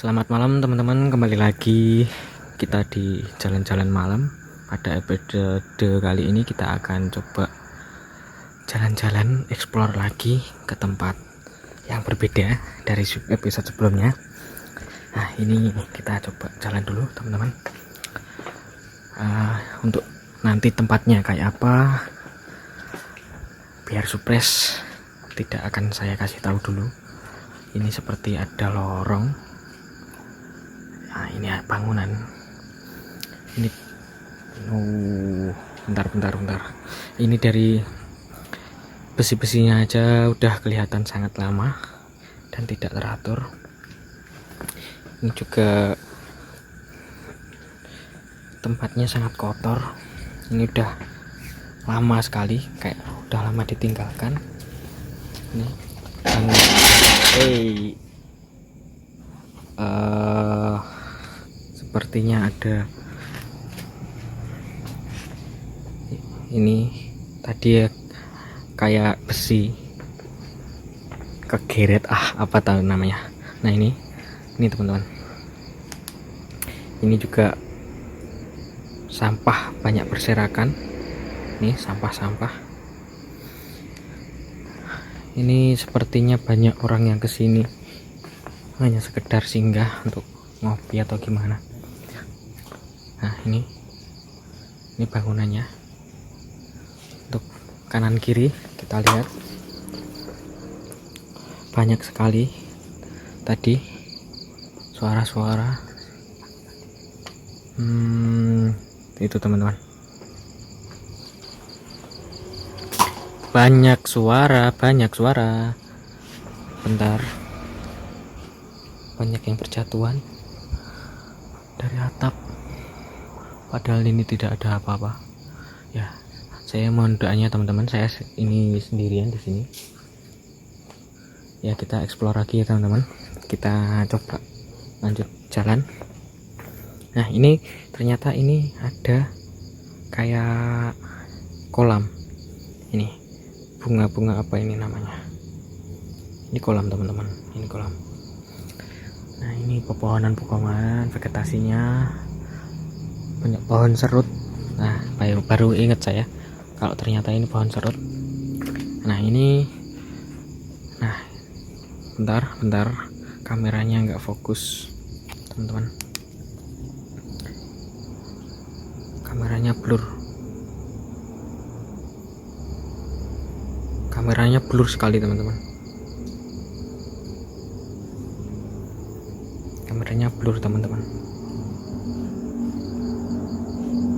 Selamat malam teman-teman, kembali lagi kita di jalan-jalan malam. Pada episode kali ini kita akan coba jalan-jalan explore lagi ke tempat yang berbeda dari episode sebelumnya. Nah, ini kita coba jalan dulu teman-teman. Untuk nanti tempatnya kayak apa, biar surprise, tidak akan saya kasih tahu dulu. Ini seperti ada lorong. Nah, ini bangunan. Ini bentar. Ini dari besi-besinya aja udah kelihatan sangat lama dan tidak teratur. Ini juga tempatnya sangat kotor. Ini udah lama sekali, kayak udah lama ditinggalkan. Ini sepertinya ada ini tadi ya, kayak besi kegeret, apa tahu namanya. Nah, ini teman-teman, ini juga sampah banyak berserakan. Ini sampah. Ini sepertinya banyak orang yang kesini hanya sekedar singgah untuk ngopi atau gimana. Nah, ini bangunannya. Untuk kanan kiri kita lihat banyak sekali tadi suara-suara. Itu teman-teman, banyak suara. Bentar, banyak yang berjatuhan dari atap, padahal ini tidak ada apa-apa. Ya, saya mohon doanya teman-teman, saya ini sendirian di sini. Ya, kita explore lagi ya teman-teman. Kita coba lanjut jalan. Nah, ini ternyata ini ada kayak kolam. Ini bunga-bunga apa ini namanya? Ini kolam teman-teman, ini kolam. Nah, ini pepohonan vegetasinya banyak pohon serut. Nah, baru ingat saya kalau ternyata ini pohon serut. Nah, ini bentar, kameranya nggak fokus teman-teman. Kameranya blur sekali teman-teman.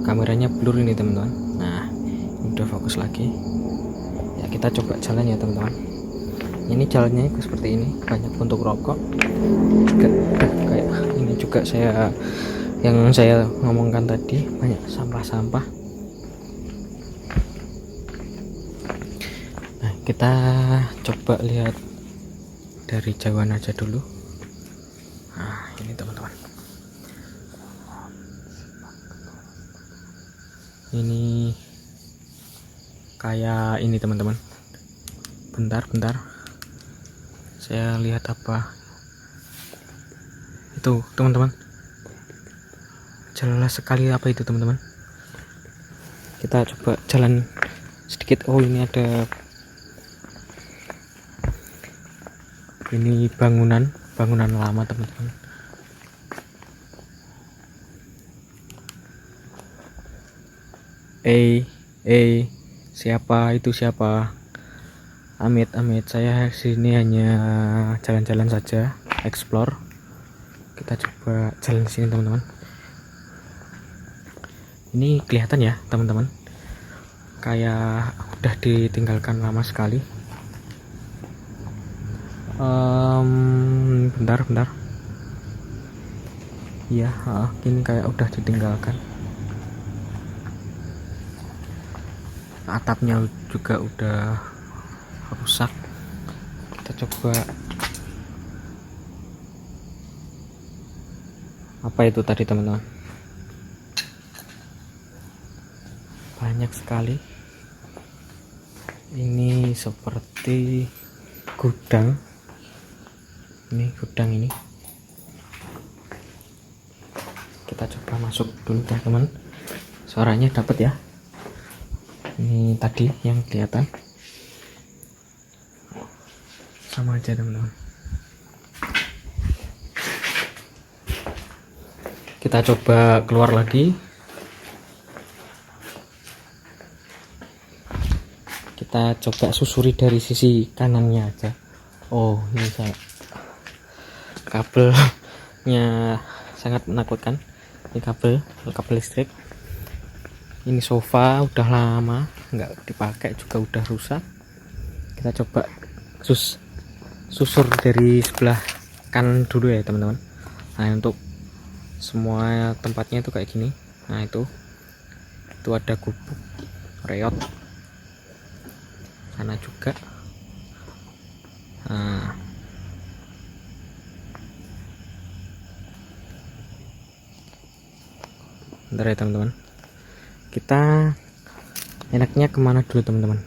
Kameranya blur ini teman-teman. Nah, udah fokus lagi. Ya, kita coba jalan ya teman-teman. Ini jalannya seperti ini, banyak puntung rokok juga. Kayak ini juga yang saya ngomongkan tadi, banyak sampah. Nah, kita coba lihat dari jauhan aja dulu. Nah, ini teman-teman, ini kayak ini teman-teman. Bentar, saya lihat apa itu teman-teman. Jelas sekali apa itu teman-teman. Kita coba jalan sedikit. Oh, ini ada, ini bangunan lama teman-teman. Siapa? Amit, saya sini hanya jalan-jalan saja, explore. Kita coba jalan sini teman-teman. Ini kelihatan ya teman-teman, kayak udah ditinggalkan lama sekali. Bentar. Iya, ini kayak udah ditinggalkan. Atapnya juga udah rusak. Kita coba, apa itu tadi teman-teman? Banyak sekali. Ini seperti gudang. Ini gudang ini. kita coba masuk dulu teman-teman. Suaranya dapat ya. Ini tadi yang kelihatan sama aja teman-teman. Kita coba keluar lagi. Kita coba susuri dari sisi kanannya aja. Oh, ini saya kabelnya sangat menakutkan. Ini kabel listrik. Ini sofa udah lama nggak dipakai, juga udah rusak. Kita coba susur dari sebelah kanan dulu ya teman-teman. Nah, untuk semua tempatnya itu kayak gini. Nah, itu ada gubuk, reot, sana juga. Nah, bentar ya teman-teman, kita enaknya kemana dulu teman-teman?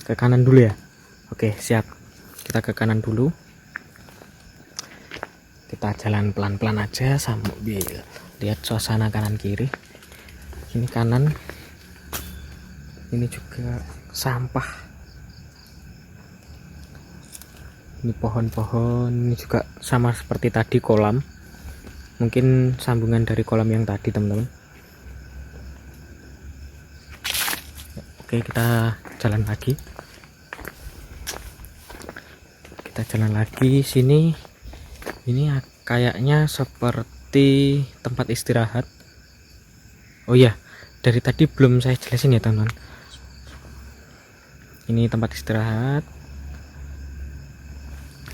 Ke kanan dulu ya. Oke, siap, kita ke kanan dulu. Kita jalan pelan-pelan aja sambil lihat suasana kanan kiri. Ini kanan, ini juga sampah, ini pohon-pohon, ini juga sama seperti tadi kolam, mungkin sambungan dari kolam yang tadi teman-teman. Oke, kita jalan lagi. Sini ini kayaknya seperti tempat istirahat. Oh iya, dari tadi belum saya jelasin ya teman-teman. Ini tempat istirahat.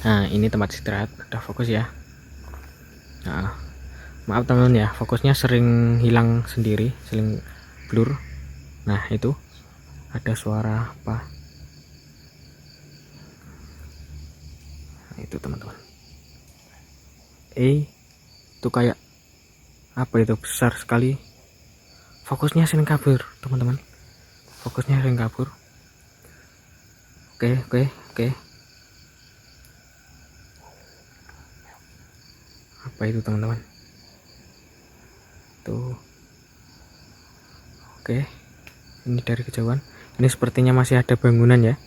Nah, ini tempat istirahat. Udah fokus ya. Nah, maaf teman-teman ya, fokusnya sering hilang sendiri, sering blur. Nah, itu ada suara apa? Nah, itu teman-teman. Itu kayak apa itu, besar sekali. Fokusnya sering kabur teman-teman. Fokusnya sering kabur. Oke. Apa itu teman-teman? Tuh. Oke. Ini dari kejauhan. Ini sepertinya masih ada bangunan ya.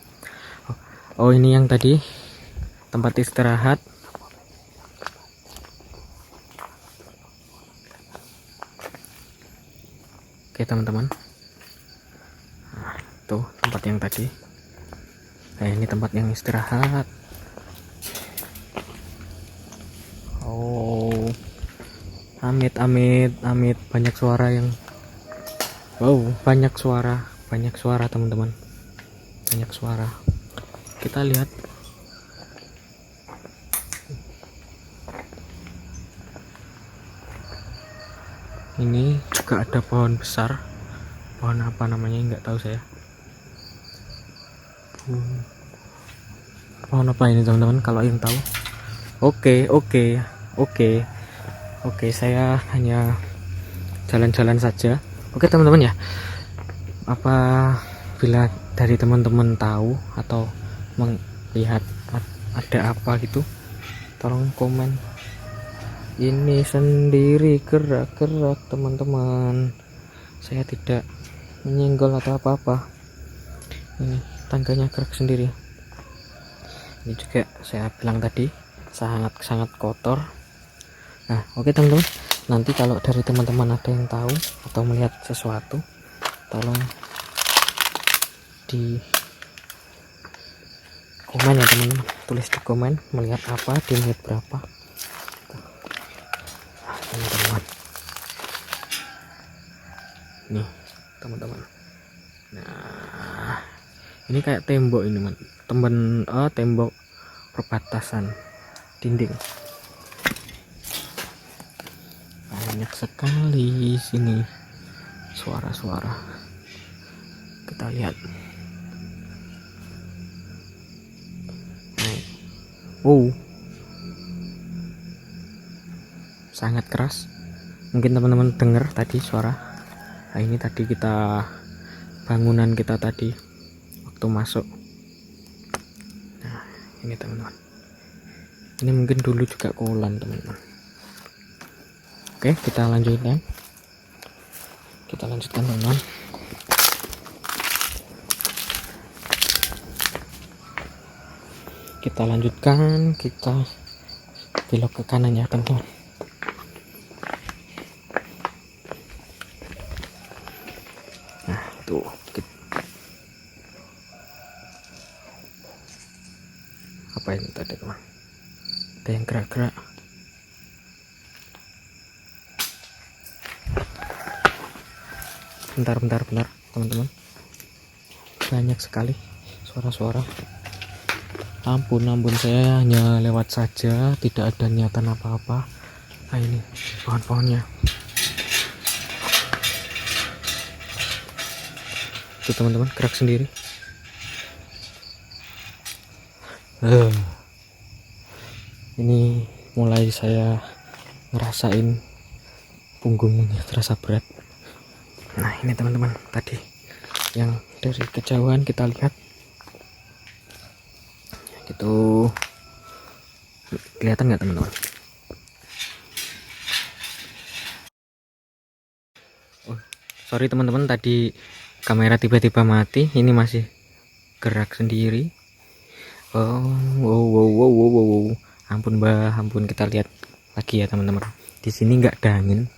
Oh, ini yang tadi tempat istirahat. Oke teman-teman. Nah, tuh tempat yang tadi. Nah, ini tempat yang istirahat. Oh, amit, banyak suara yang banyak suara teman-teman, banyak suara. Kita lihat ini juga ada pohon besar. Pohon apa namanya nggak tahu saya. Pohon apa ini teman-teman, kalau yang tahu? Oke, saya hanya jalan-jalan saja. Oke teman-teman ya, apabila dari teman-teman tahu atau melihat ada apa gitu, tolong komen. Ini sendiri gerak-gerak teman-teman, saya tidak menyenggol atau apa-apa. Ini tangganya gerak sendiri. Ini juga saya bilang tadi sangat kotor. Nah, oke teman-teman, nanti kalau dari teman-teman ada yang tahu atau melihat sesuatu, tolong di komen ya teman-teman, tulis di komen melihat apa di menit berapa. Teman-teman, nih teman-teman, nah ini kayak tembok ini tembok perbatasan dinding. Banyak sekali sini suara-suara. Kita lihat. Sangat keras. Mungkin teman-teman dengar tadi suara. Nah, ini tadi bangunan kita tadi waktu masuk. Nah, ini teman-teman. Ini mungkin dulu juga kolam teman-teman. Oke, kita lanjutkan teman-teman. Kita lanjutkan, kita belok ke kanan ya teman-teman. Nah itu apa ini tadi teman, ada yang gerak-gerak. Bentar teman-teman, banyak sekali suara-suara. Ampun, saya hanya lewat saja, tidak ada niatan apa-apa. Nah ini pohon-pohonnya itu teman-teman, gerak sendiri. Ini mulai saya ngerasain punggungnya terasa berat. Nah ini teman-teman, tadi yang dari kejauhan kita lihat itu, kelihatan nggak teman-teman? Oh, sorry teman-teman, tadi kamera tiba-tiba mati. Ini masih gerak sendiri. Wow. Ampun mbak, ampun. Kita lihat lagi ya teman-teman. Di sini nggak ada angin,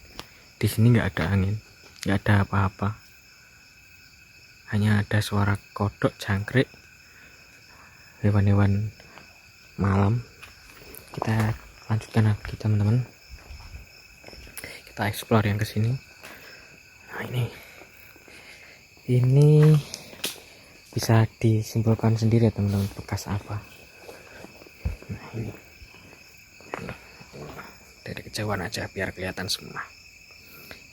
nggak ada apa-apa, hanya ada suara kodok, jangkrik, hewan-hewan malam. Kita lanjutkan lagi teman-teman, kita explore yang kesini. Nah ini bisa disimpulkan sendiri ya teman-teman, bekas apa. Nah ini dari kejauhan aja biar kelihatan semua.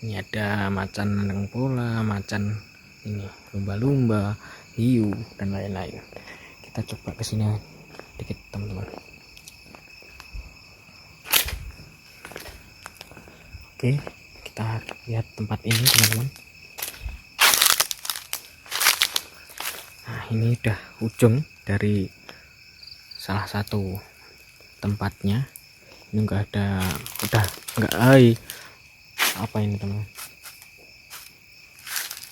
Ini ada macan bola, macan ini lumba-lumba, hiu dan lain-lain. Kita coba kesini dikit teman-teman. Oke, kita lihat tempat ini teman-teman. Nah ini udah ujung dari salah satu tempatnya. Ini enggak ada, udah enggak apa ini teman-teman.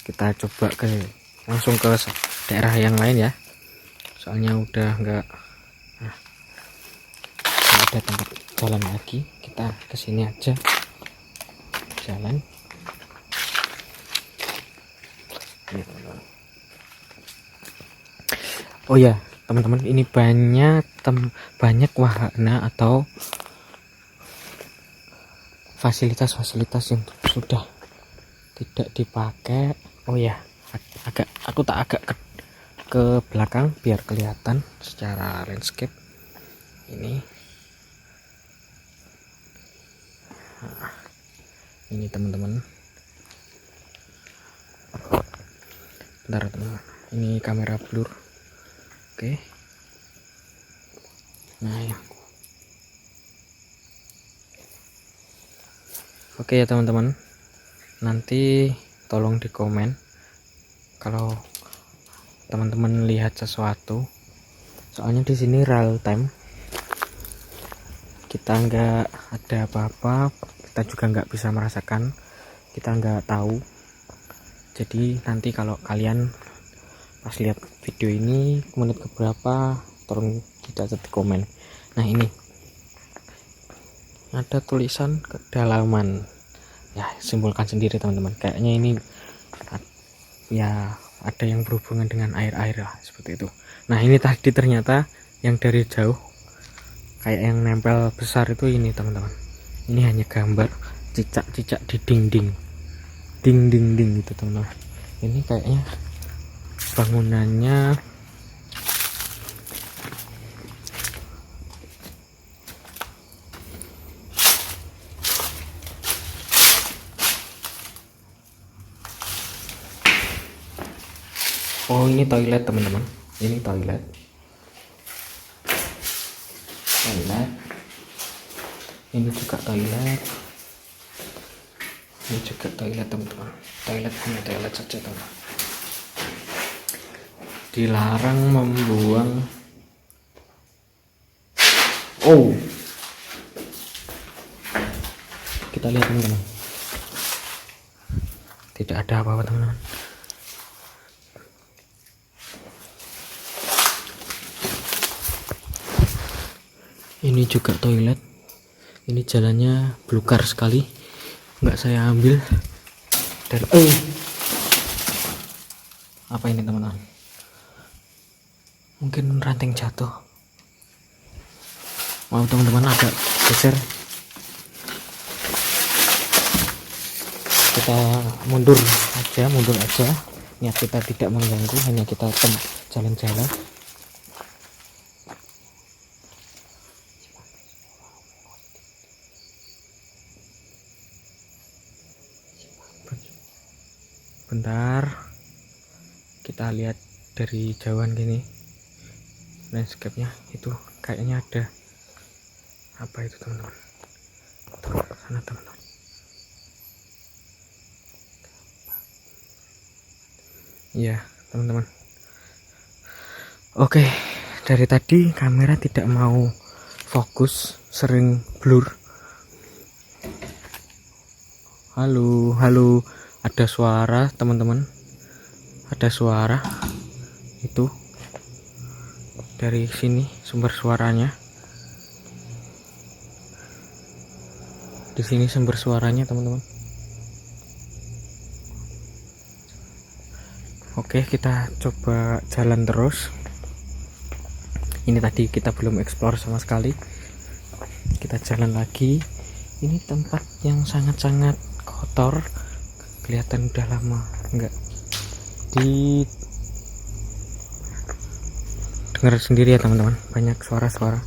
Kita coba langsung ke daerah yang lain ya, soalnya udah enggak ada tempat jalan lagi. Kita kesini aja jalan ini teman-teman. Oh ya teman-teman, ini banyak wahana atau fasilitas-fasilitas yang sudah tidak dipakai. Oh ya, aku tak agak ke belakang biar kelihatan secara landscape ini. Nah, ini teman-teman, bentar teman-teman, ini kamera blur. Oke. Nah ya, oke ya teman-teman, nanti tolong di komen kalau teman-teman lihat sesuatu, soalnya di sini real time, kita nggak ada apa-apa, kita juga nggak bisa merasakan, kita nggak tahu. Jadi nanti kalau kalian pas lihat video ini menit keberapa, tolong tidak di komen. Nah ini ada tulisan kedalaman ya, simpulkan sendiri teman-teman. Kayaknya ini ya ada yang berhubungan dengan air-air lah, seperti itu. Nah ini tadi ternyata yang dari jauh kayak yang nempel besar itu ini teman-teman. Ini hanya gambar cicak-cicak di dinding itu teman-teman. Ini kayaknya bangunannya oh ini toilet teman-teman, ini toilet ini juga toilet, ini juga toilet teman-teman. Toilet hanya toilet saja teman. Dilarang membuang kita lihat teman-teman, tidak ada apa-apa teman-teman. Ini juga toilet, ini jalannya belukar sekali, nggak saya ambil dari apa ini teman-teman, mungkin ranting jatuh. Mau teman-teman agak geser, kita mundur aja, niat kita tidak mengganggu, hanya kita jalan-jalan. Bentar, kita lihat dari jauhan gini landscape-nya, itu kayaknya ada apa itu teman-teman, tuh sana teman-teman. Iya teman-teman, oke, dari tadi kamera tidak mau fokus, sering blur. Halo, ada suara teman-teman, ada suara itu dari sini sumber suaranya, di sini sumber suaranya teman-teman. Oke, kita coba jalan terus. Ini tadi kita belum explore sama sekali, kita jalan lagi. Ini tempat yang sangat-sangat kotor, kelihatan udah lama enggak dengar sendiri ya teman-teman, banyak suara-suara.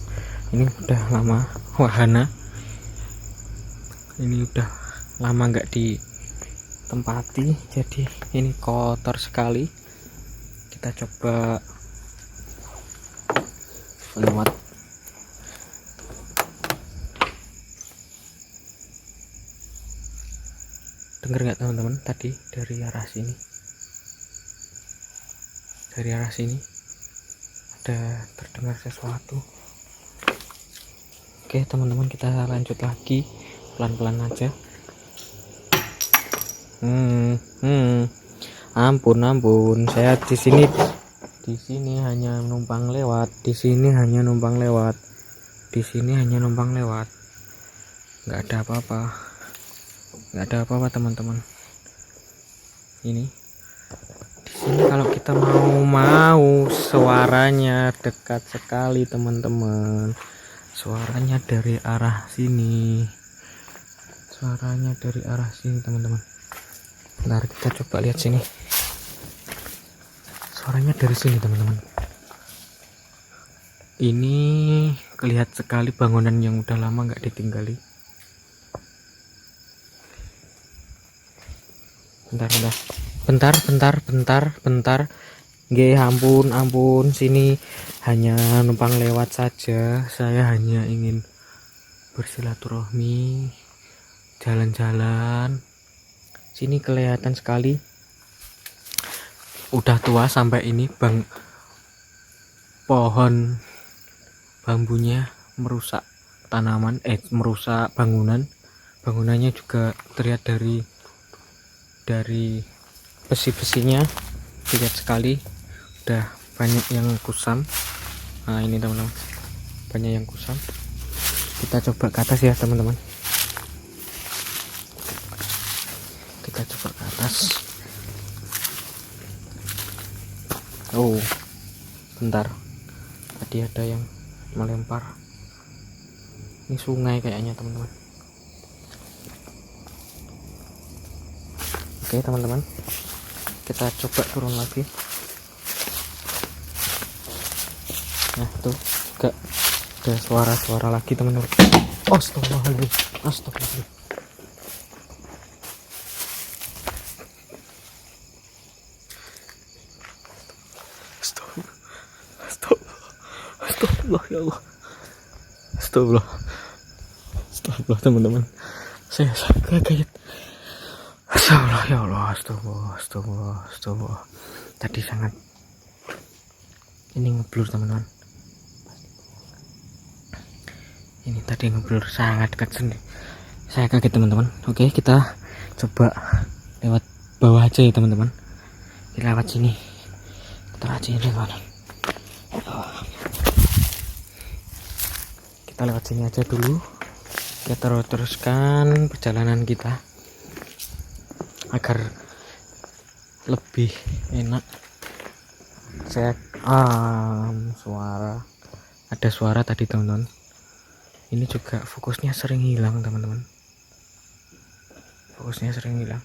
Ini udah lama wahana, ini udah lama enggak ditempati, jadi ini kotor sekali. Kita coba lewat. Dengar nggak teman-teman, tadi dari arah sini ada terdengar sesuatu. Oke teman-teman, kita lanjut lagi pelan-pelan aja. Ampun, saya di sini hanya numpang lewat, nggak ada apa-apa teman-teman. Ini di sini kalau kita mau terusannya dekat sekali teman-teman, suaranya dari arah sini, teman-teman. Bentar, kita coba lihat sini, suaranya dari sini teman-teman. Ini kelihatan sekali bangunan yang udah lama nggak ditinggali. Bentar. Nggih, ampun, sini hanya numpang lewat saja. Saya hanya ingin bersilaturahmi, jalan-jalan. Sini kelihatan sekali udah tua sampai ini pohon bambunya merusak tanaman, merusak bangunannya juga terlihat dari besi-besinya, lihat sekali udah banyak yang kusam. Nah ini teman-teman, banyak yang kusam. Kita coba ke atas ya teman-teman, oh bentar, tadi ada yang melempar. Ini sungai kayaknya teman-teman. Oke teman-teman, kita coba turun lagi. Nah tuh juga ada suara-suara lagi teman-teman. Astagfirullahaladzim. Astagfirullah ya Allah. Astagfirullah teman-teman, saya kaget. Astagfirullah ya Allah. Astagfirullah. Tadi sangat ini ngeblur teman-teman. Ini tadi ngeblur sangat dekat Saya kaget teman-teman. Oke, kita coba lewat bawah aja ya teman-teman. Kita lewat sini. Kita lewat sini teman. Kita lewat sini aja dulu. Kita teruskan perjalanan kita agar lebih enak. Saya ada suara tadi teman-teman. Ini juga fokusnya sering hilang teman-teman. Fokusnya sering hilang.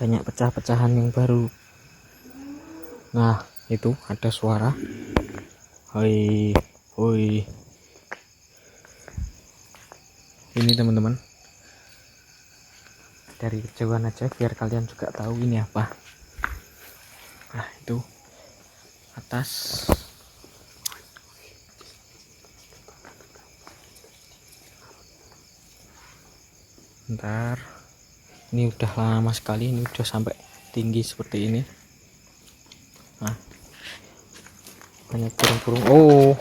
Banyak pecah-pecahan yang baru. Nah, itu ada suara. Hoi, hoi. Ini teman-teman. Dari kejauhan aja biar kalian juga tahu ini apa. Nah, itu atas. Bentar. Ini udah lama sekali, ini udah sampai tinggi seperti ini. Nah, banyak burung-burung. Oh,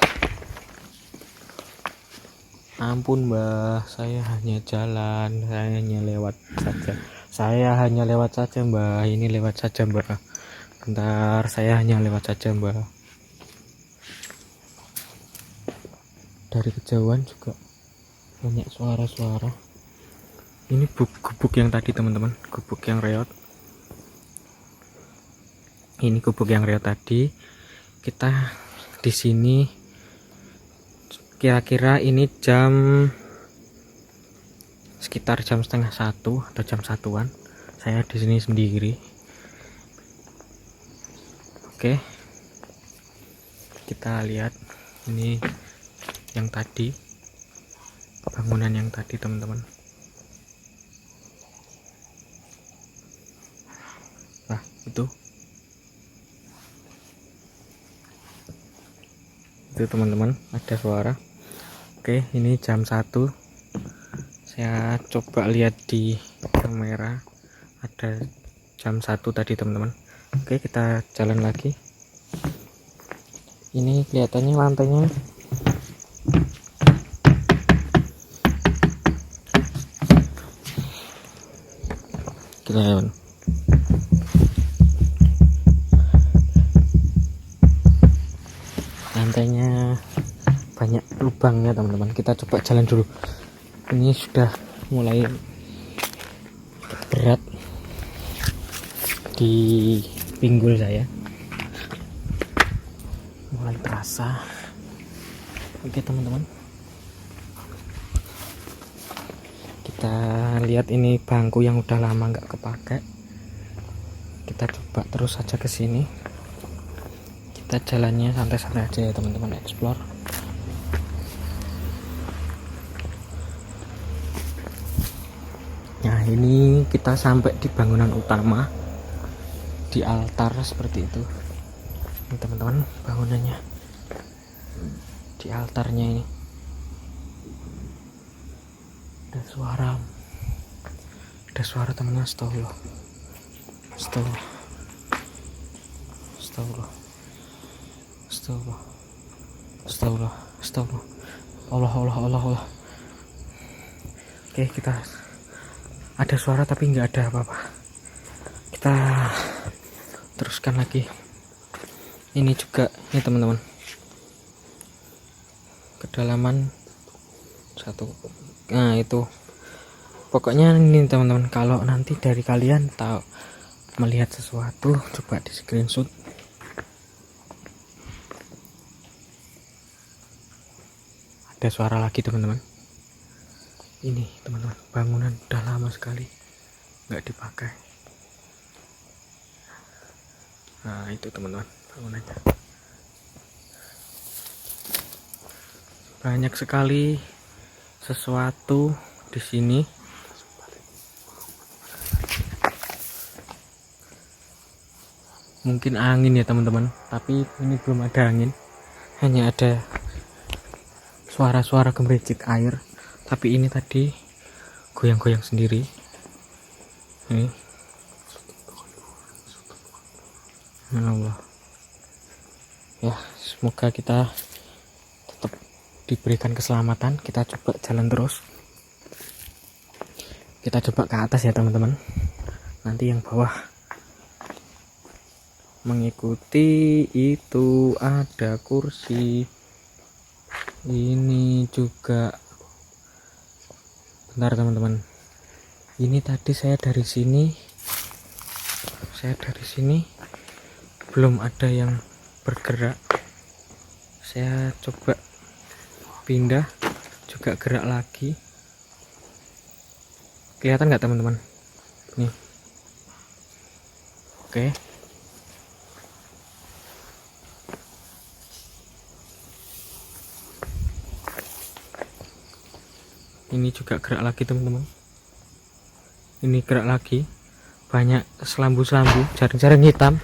ampun mbah, saya hanya jalan, saya hanya lewat saja. Saya hanya lewat saja mbah, ini lewat saja mbah. Bentar, saya hanya lewat saja mbah. Dari kejauhan juga banyak suara-suara. Ini gubuk yang tadi teman-teman, gubuk yang reot. Ini gubuk yang reot tadi. Kita di sini kira-kira ini sekitar jam setengah 1 atau jam 1-an. Saya di sini sendiri. Oke, kita lihat ini yang tadi, bangunan yang tadi teman-teman. Nah, itu teman-teman, ada suara. Oke, ini jam 1. Saya coba lihat di kamera, ada jam 1 tadi teman-teman. Oke, kita jalan lagi. Ini kelihatannya lantainya kita lantainya banyak lubangnya teman-teman. Kita coba jalan dulu. Ini sudah mulai berat di pinggul saya, mulai terasa. Oke teman-teman, kita lihat ini bangku yang udah lama nggak kepake. Kita coba terus saja ke sini. Kita jalannya santai-santai aja ya teman-teman, explore. Nah, ini kita sampai di bangunan utama, di altar seperti itu. Ini teman-teman bangunannya, di altarnya ini ada suara teman-teman. Astagfirullah, astagfirullah, astagfirullah, astagfirullah, astagfirullah, astagfirullah. Allah. Oke, kita ada suara tapi nggak ada apa-apa. Kita teruskan lagi. Ini juga ini teman-teman, kedalaman 1. Nah, itu pokoknya ini teman-teman, kalau nanti dari kalian tahu melihat sesuatu, coba di screenshot. Ada suara lagi teman-teman. Ini teman-teman, bangunan udah lama sekali nggak dipakai. Nah, itu teman-teman bangunannya. Banyak sekali sesuatu di sini. Mungkin angin ya teman-teman, tapi ini belum ada angin, hanya ada suara-suara gemericik air. Tapi ini tadi goyang-goyang sendiri. Ini Allah ya, semoga kita tetap diberikan keselamatan. Kita coba jalan terus, kita coba ke atas ya teman-teman, nanti yang bawah mengikuti. Itu ada kursi ini juga. Bentar teman-teman, ini tadi saya dari sini belum ada yang bergerak. Saya coba pindah, juga gerak lagi. Kelihatan nggak teman-teman? Nih, oke. Ini juga gerak lagi teman-teman. Ini gerak lagi, banyak selambu-selambu, jaring-jaring hitam.